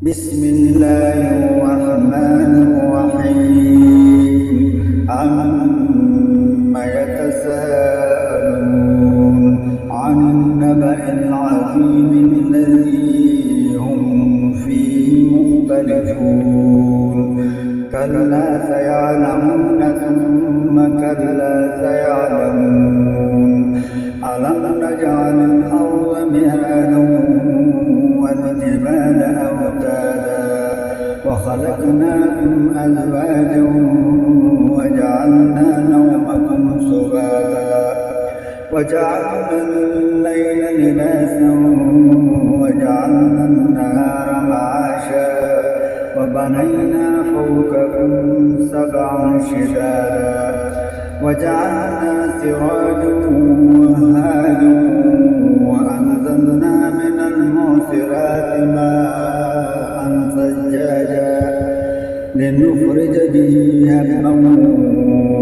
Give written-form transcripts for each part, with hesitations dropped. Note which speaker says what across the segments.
Speaker 1: بسم الله الرحمن الرحيم عما يتساءلون عن النبأ العظيم الذي هم فيه مختلفون كلا سيعلمون ثم كلا سيعلمون ألم نجعل الأرض مهادا والجبال أوتادا وخلقناكم أزواجا وجعلنا نومكم سباتا وجعلنا الليل لباسا وجعلنا النهار معاشا وبنينا فوقكم سبعا شدادا وجعلنا سراجا وهاجا وأنزلنا من المعصرات ماء ثجاجا لنخرج به هبا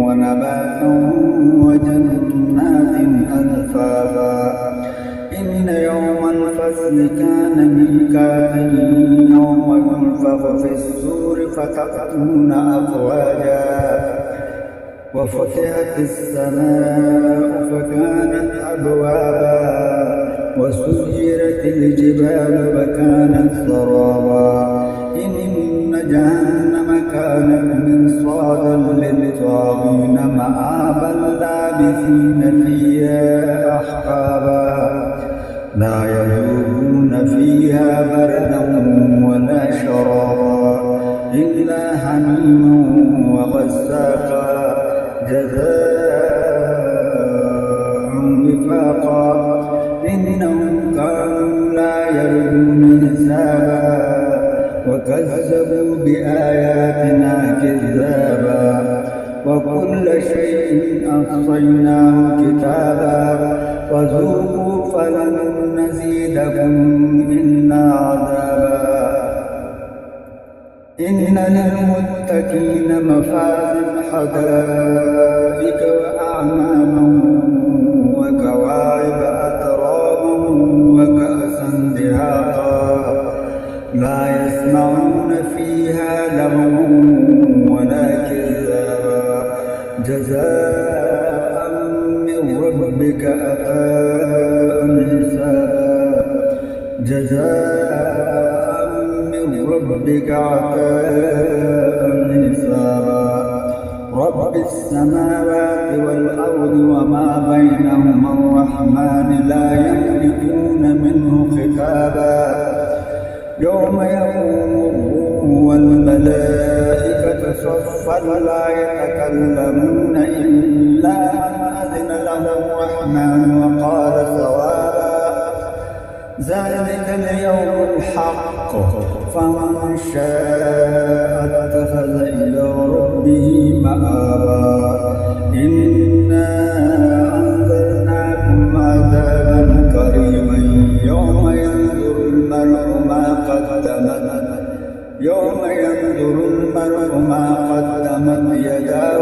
Speaker 1: ونباتا وجنات ألفافا إن يوم الفصل كان ميقاتا يوم ينفخ في الصور فتأتون أفواجا وفتحت السماء فكانت أبوابا وسيرت الجبال فكانت سرابا إن جهنم كانت مرصادا للطاغين مآبا لابثين فيها أحقابا لا يذوقون فيها بردا ولا شرابا إلا حميما وغساقا جزاء وفاقا إنهم كانوا لا يرجون حسابا وكذبوا بآياتنا كذابا وكل شيء أحصيناه كتابا فذوقوا فلن نزيدكم إلا عذابا إن للمتقين مفازا حدائق وأعنابا وكواعب أترابا وكأسا دهاقا لا يسمعون فيها لغوا ولا كذابا جزاء من ربك عطاء حسابا جزاء من ربك عطاء حسابا رب السماوات والأرض وما بينهما الرحمن لا يملكون منه خطابا يوم يقوم الروح والملائكة صفا لا يتكلمون إلا من أذن له الرحمن وقال صوابا ذلك اليوم الحق فمن شاء اتخذ إلى ربه مآبا إنا أنذرناكم عذابا قريبا يوم ينظر المرء ما قدمت يداه